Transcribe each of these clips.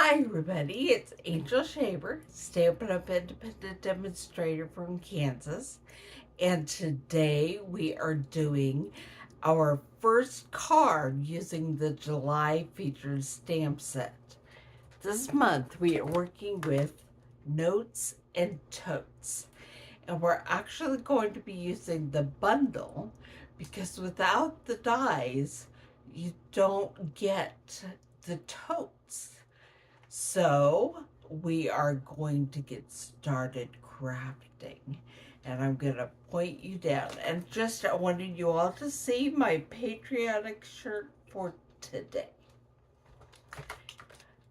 Hi everybody, it's Angel Shaver, Stampin' Up independent demonstrator from Kansas, and today we are doing our first card using the July featured stamp set. This month we are working with notes and totes, and we're actually going to be using the bundle because without the dies you don't get the totes. So we are going to get started crafting, and I'm going to point you down. And just I wanted you all to see my patriotic shirt for today.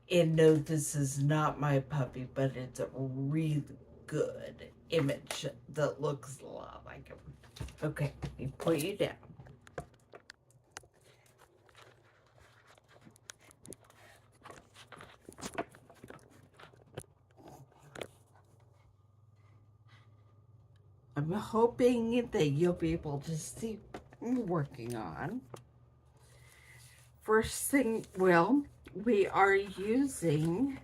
And no, this is not my puppy, but it's a really good image that looks a lot like him. Okay, let me point you down. I'm hoping that you'll be able to see what I'm working on. First thing, well, we are using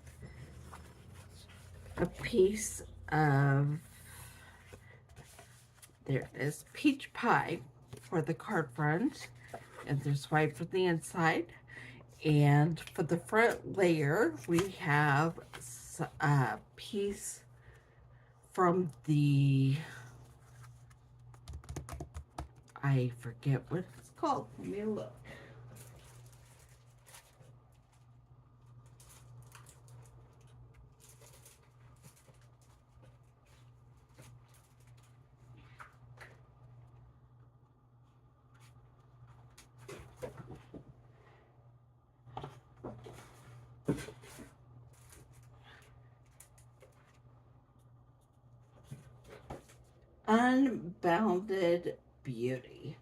a piece of, there it is, peach pie for the card front, and there's white for the inside. And for the front layer, we have a piece from the, I forget what it's called. Let me look. Unbounded Beauty.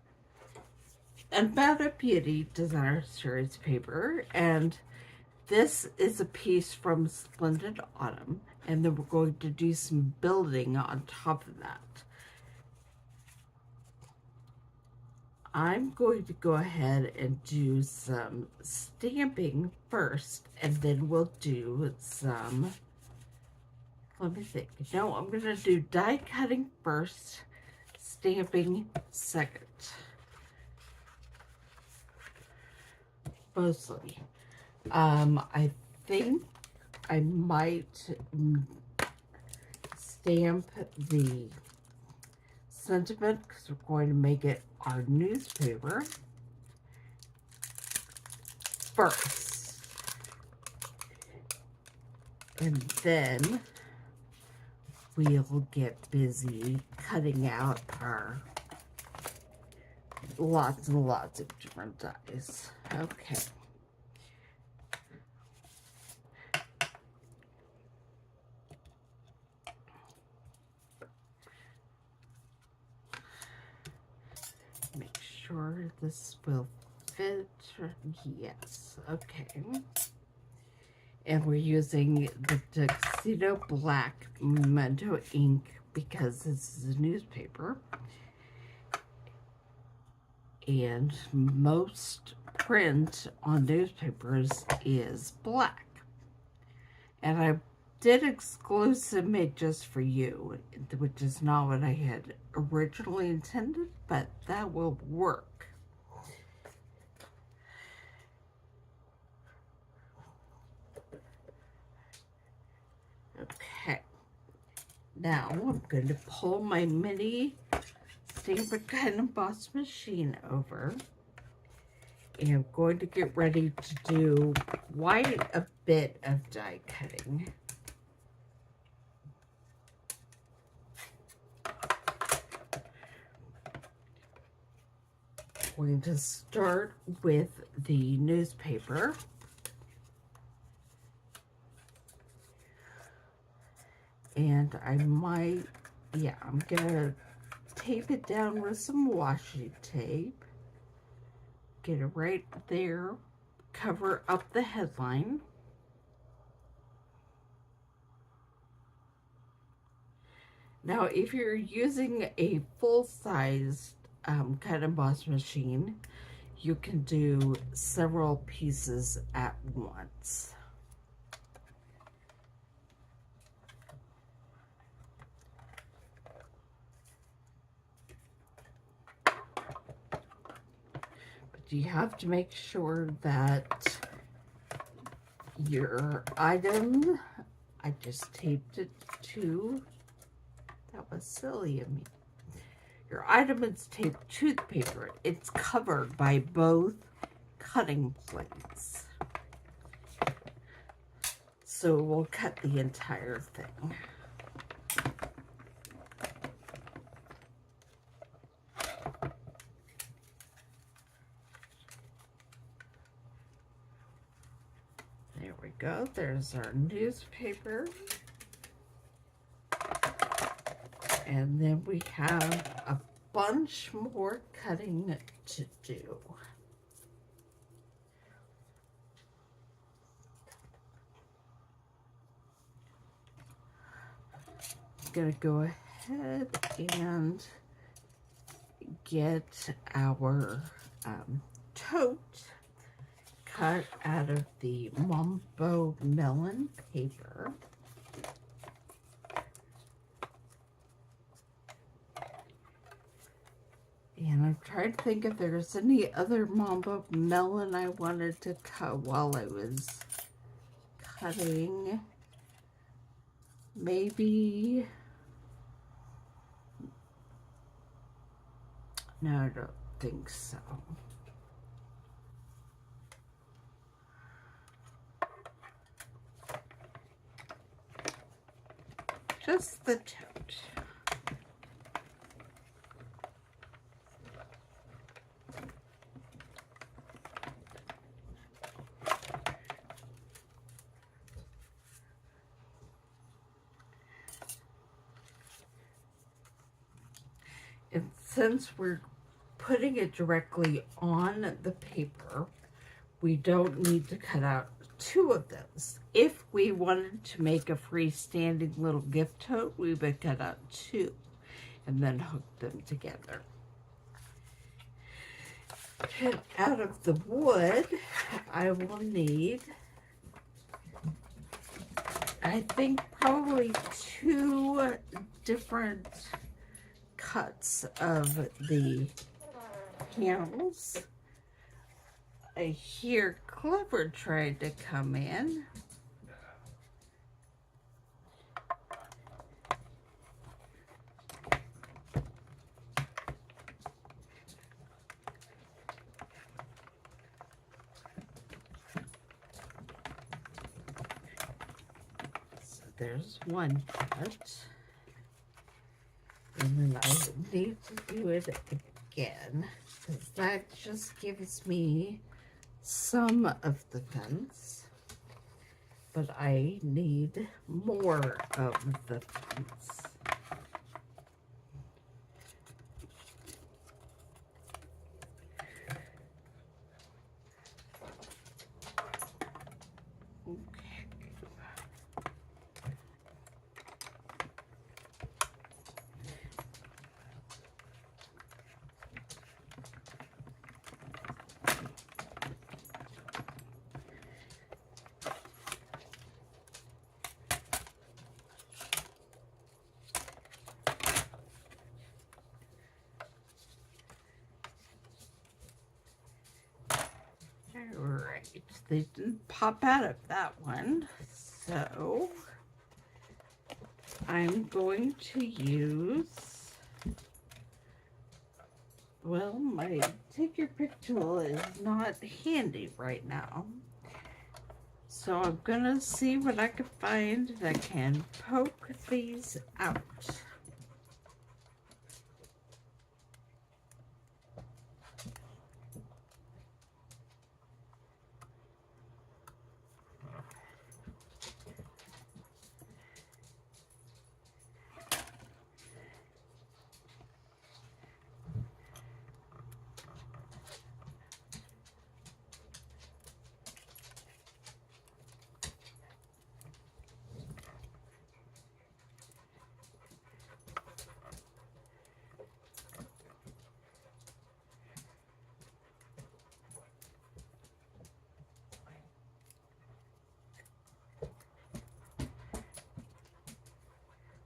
Unbounded Beauty Designer Series paper, and this is a piece from Splendid Autumn, and then we're going to do some building on top of that. I'm going to go ahead and do some stamping first, and then we'll do some, let me think. No, I'm going to do die cutting first, stamping second. Mostly. I think I might stamp the sentiment because we're going to make it our newspaper first. And then we'll get busy cutting out our lots and lots of different dies. Okay. Make sure this will fit. Yes. Okay. And we're using the Tuxedo Black Memento ink because this is a newspaper. And most print on newspapers is black. And I did exclusive made just for you, which is not what I had originally intended, but that will work. Okay. Now I'm going to pull my mini Stampin' Up and Emboss machine over. And I'm going to get ready to do quite a bit of die cutting. We're going to start with the newspaper. And I might, yeah, I'm gonna tape it down with some washi tape. Get it right there. Cover up the headline. Now, if you're using a full-sized cut and emboss machine, you can do several pieces at once. you have to make sure that your item, I just taped it to, that was silly of me. Your item is taped to the paper. It's covered by both cutting plates. So we'll cut the entire thing. There we go. There's our newspaper. And then we have a bunch more cutting to do. I'm gonna go ahead and get our tote cut out of the Mumbo melon paper. And I'm trying to think if there's any other Mumbo melon I wanted to cut while I was cutting. Maybe. No, I don't think so. Just the tote. And since we're putting it directly on the paper, we don't need to cut out two of those. If we wanted to make a freestanding little gift tote, we would cut out two and then hook them together. And out of the wood, I will need, I think, probably two different cuts of the handles. I hear Clever tried to come in. So there's one cut. And then I need to do it again, because that just gives me some of the fence, but I need more of the fence. Alright, they didn't pop out of that one, so I'm going to use, well, my take your pick tool is not handy right now, so I'm gonna see what I can find that can poke these out.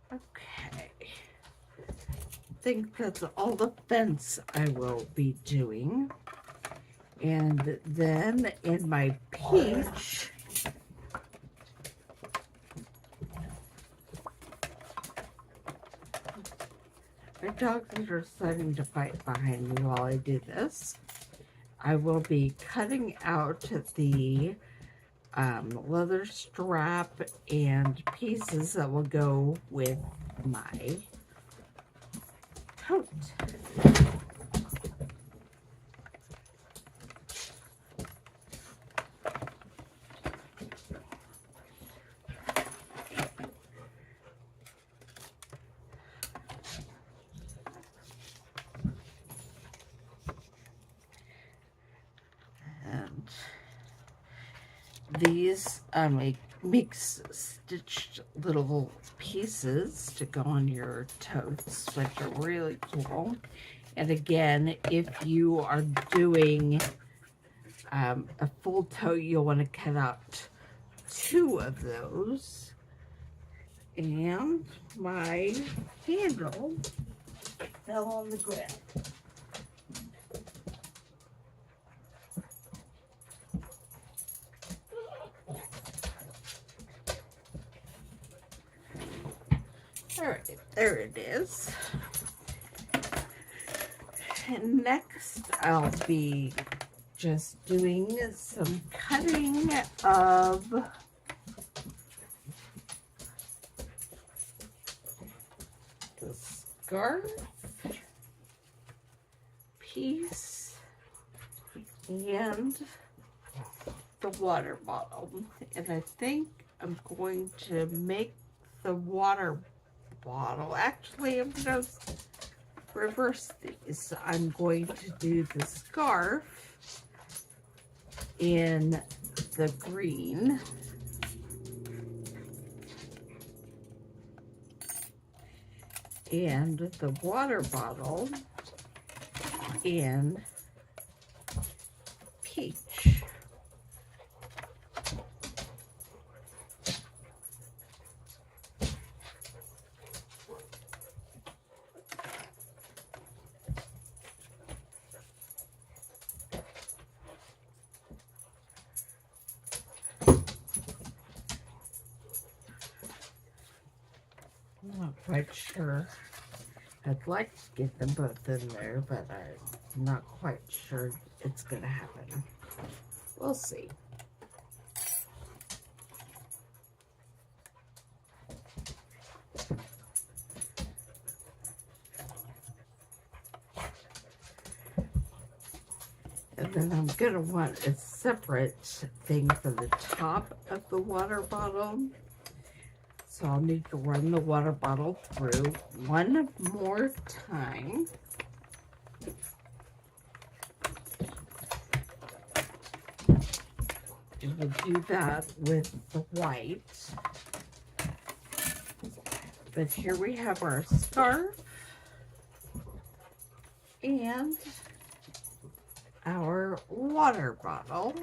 Okay, I think that's all the fence I will be doing. And then in my peach, my dogs are starting to fight behind me while I do this. I will be cutting out the leather strap and pieces that will go with my tote. And these makes stitched little pieces to go on your totes, which are really cool. And again, if you are doing a full tote, you'll want to cut out 2 of those. And my handle fell on the ground. Alright, there it is. And next I'll be just doing some cutting of the scarf piece and the water bottle. And I think I'm going to make the water bottle. Actually, I'm going to reverse these. I'm going to do the scarf in the green and the water bottle in peach. I'm not quite sure. I'd like to get them both in there, but I'm not quite sure it's going to happen. We'll see. And then I'm going to want a separate thing for the top of the water bottle. So I'll need to run the water bottle through one more time. And we'll do that with the white. But here we have our scarf and our water bottle.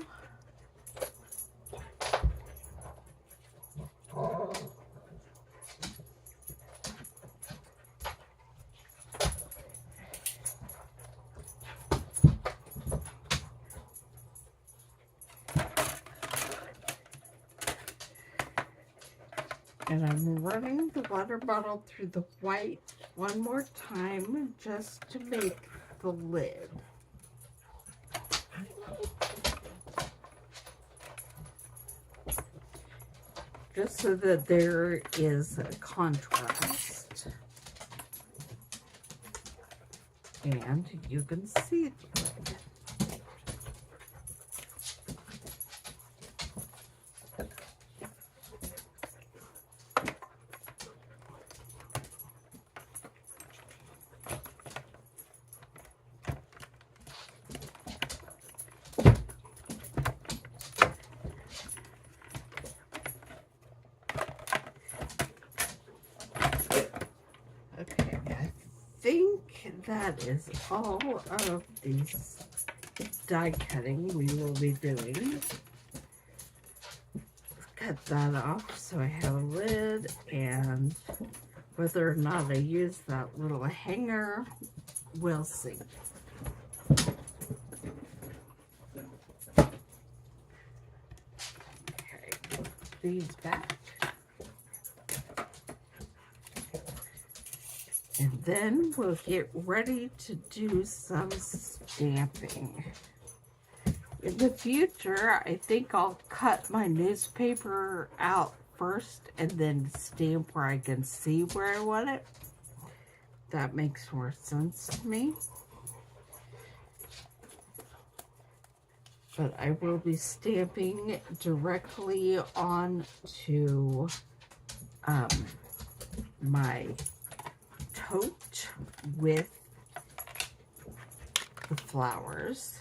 And I'm running the water bottle through the white one more time just to make the lid. Just so that there is a contrast. And you can see the lid. Okay, I think that is all of these die cutting we will be doing. Cut that off so I have a lid, and whether or not I use that little hanger, we'll see. these back. And then we'll get ready to do some stamping. In the future, I think I'll cut my newspaper out first and then stamp where I can see where I want it. That makes more sense to me. But I will be stamping directly onto my tote with the flowers.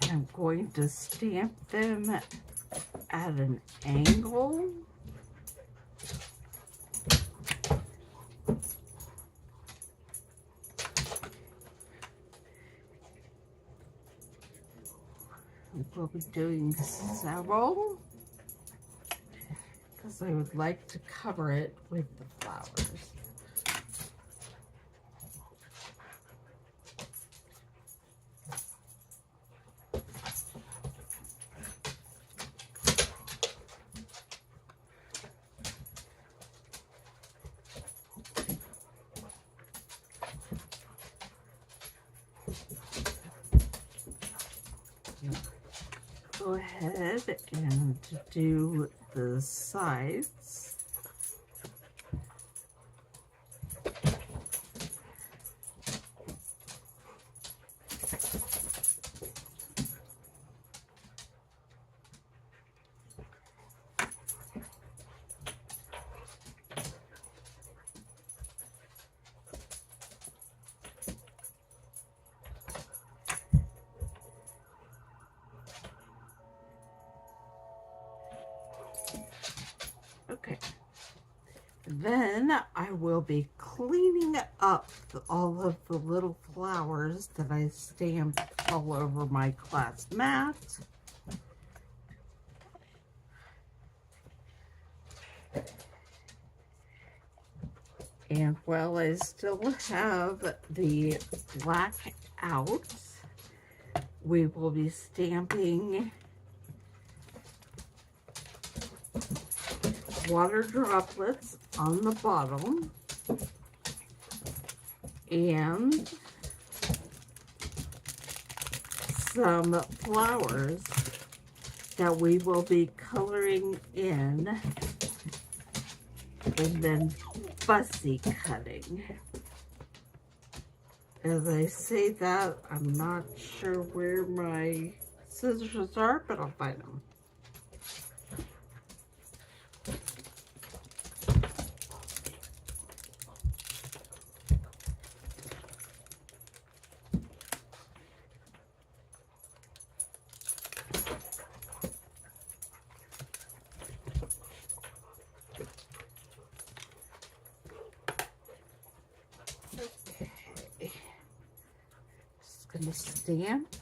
I'm going to stamp them at an angle. We'll be doing several because I would like to cover it with the flowers. Go ahead and do the sides. Okay, then I will be cleaning up all of the little flowers that I stamped all over my class mat. And while I still have the black out, we will be stamping water droplets on the bottom and some flowers that we will be coloring in and then fussy cutting. As I say that, I'm not sure where my scissors are, but I'll find them. Going to stamp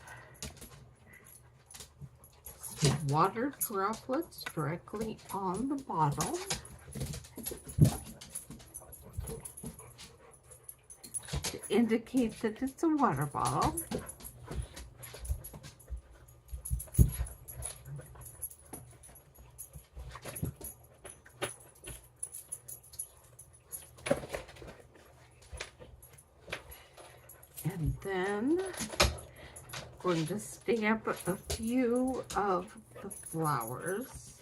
some water droplets directly on the bottle. To indicate that it's a water bottle. And then I'm going to stamp a few of the flowers.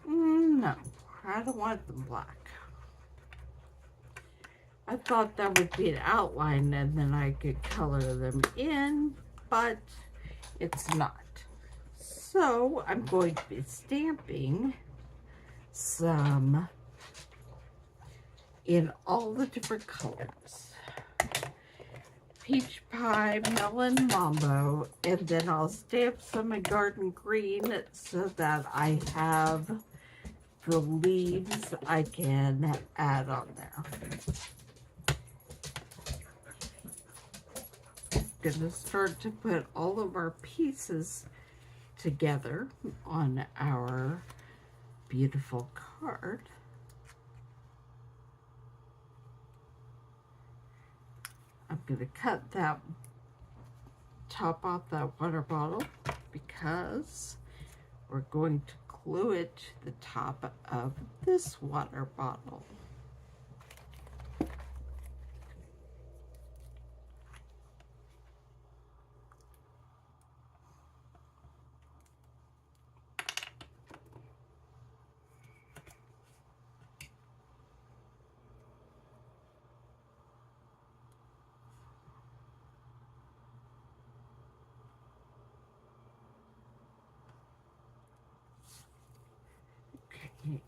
No, I don't want them black. I thought that would be an outline and then I could color them in, but it's not. So I'm going to be stamping some in all the different colors. peach pie, melon mambo, and then I'll stamp some in garden green so that I have the leaves I can add on there. I'm gonna start to put all of our pieces together on our beautiful card. I'm gonna cut that top off that water bottle because we're going to glue it to the top of this water bottle.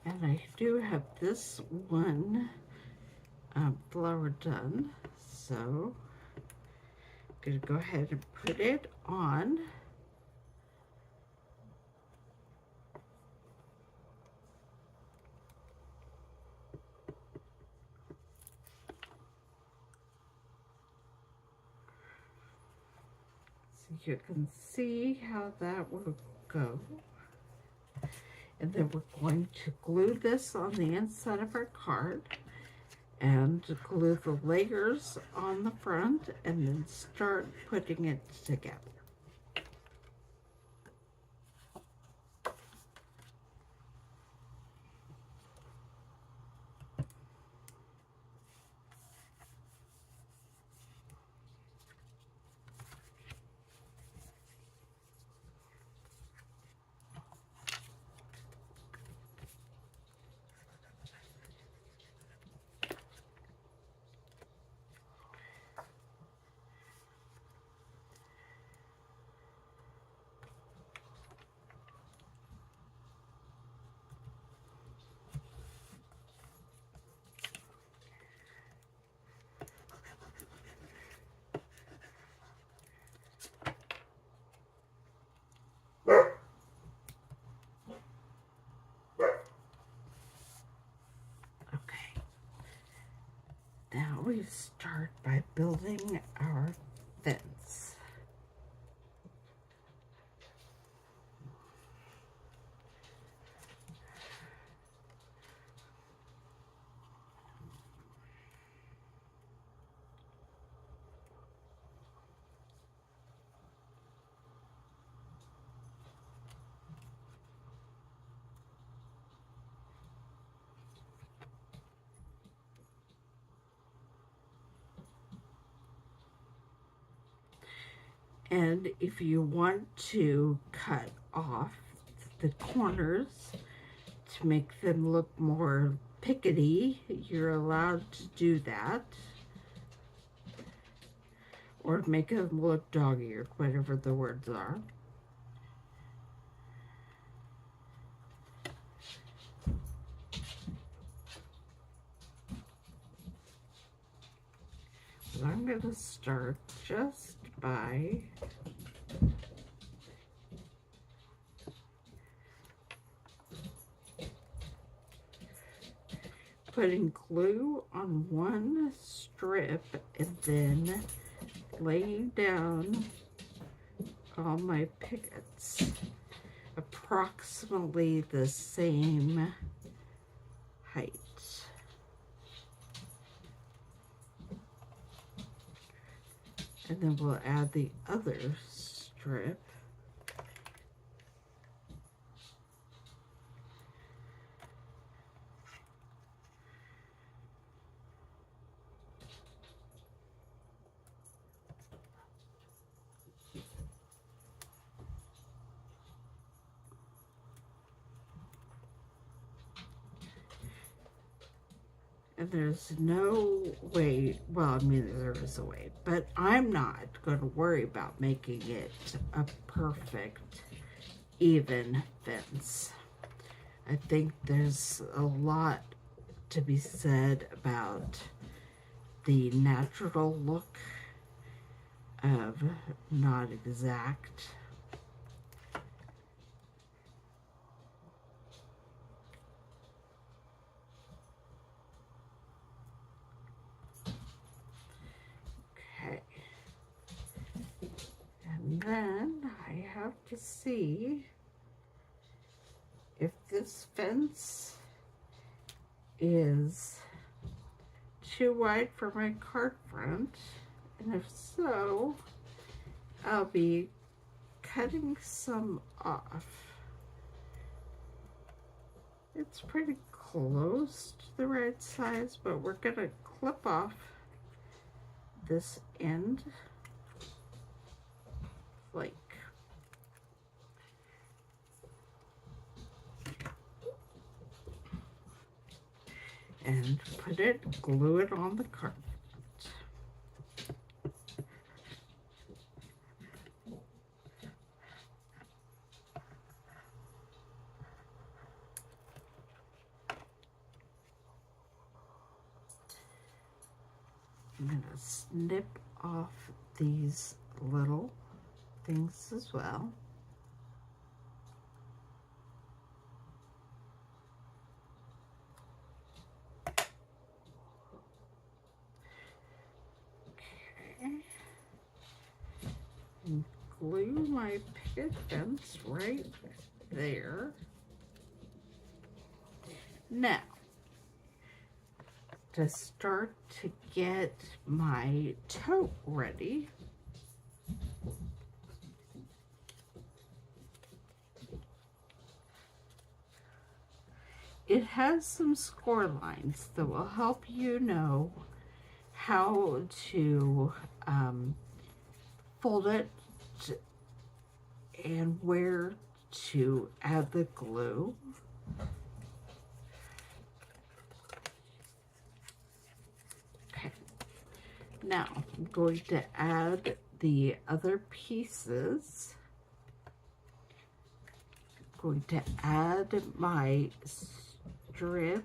And I do have this one flower done, so I'm going to go ahead and put it on. So you can see how that will go. And then we're going to glue this on the inside of our card and glue the layers on the front and then start putting it together. Now we start by building our fence. And if you want to cut off the corners to make them look more pickety, you're allowed to do that. Or make them look dog-eared, whatever the words are. But I'm going to start just by putting glue on one strip and then laying down all my pickets approximately the same height. And then we'll add the other strip. And there's no way, well, I mean, there is a way, but I'm not going to worry about making it a perfect, even fence. I think there's a lot to be said about the natural look of not exact. Okay. And then I have to see if this fence is too wide for my card front, and if so, I'll be cutting some off. It's pretty close to the right size, but we're gonna clip off this end like and put it, glue it on the card. I'm gonna snip off these little things as well. Okay. And glue my picket fence right there. Now, to start to get my tote ready, it has some score lines that will help you know how to fold it and where to add the glue. Okay. Now I'm going to add the other pieces. I'm going to add my strips.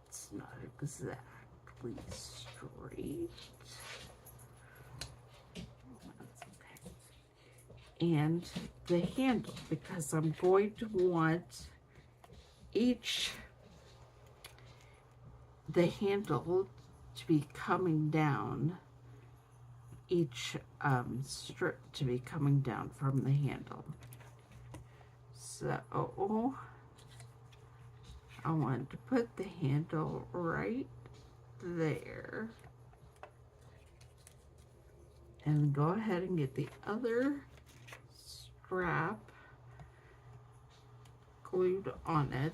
That's not exactly straight. That's okay. And the handle, because I'm going to want the handle to be coming down, each strip to be coming down from the handle. So I want to put the handle right there and go ahead and get the other strap glued on it.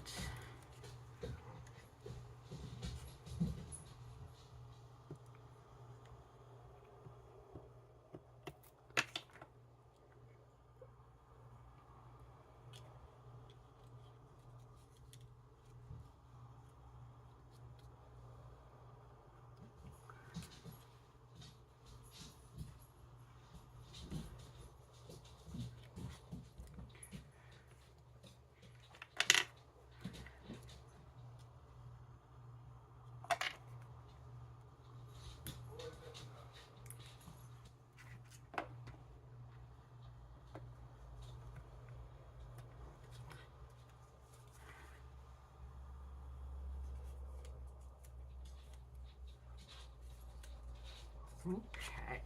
Okay,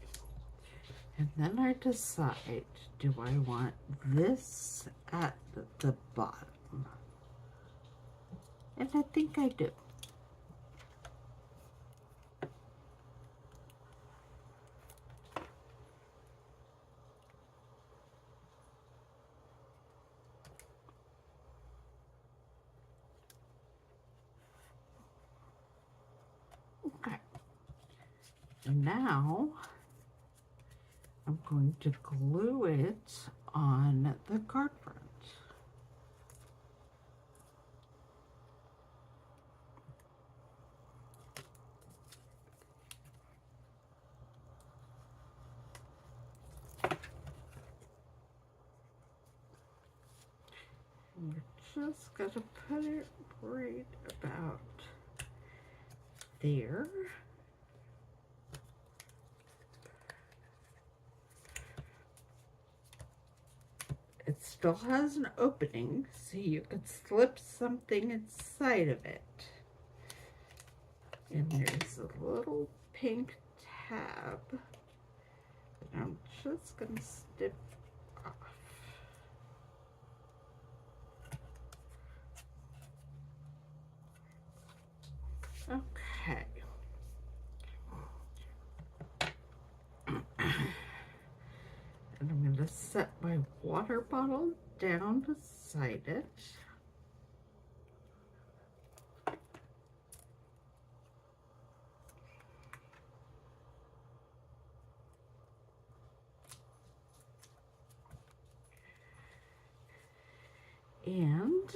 and then I decide, do I want this at the bottom? And I think I do. Okay, and now I'm going to glue it on the card front. just gonna put it right about there. It still has an opening, so you could slip something inside of it. And there's a little pink tab that I'm just gonna snip off. Okay. And I'm going to set my water bottle down beside it. And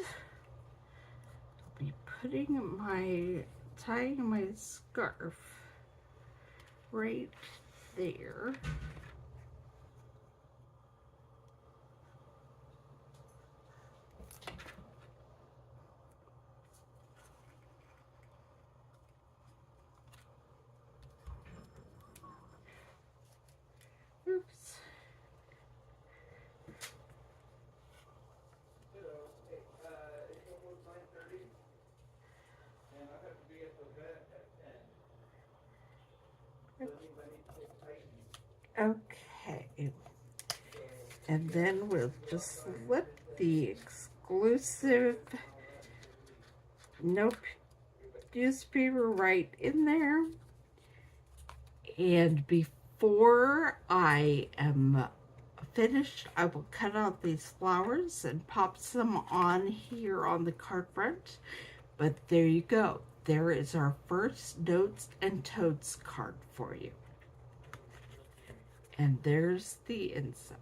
I'll be tying my scarf right there. Oops. Okay, and then we'll just slip the exclusive newspaper right in there. And before I am finished, I will cut out these flowers and pop some on here on the card front. But there you go. There is our first Notes and Totes card for you. And there's the inside.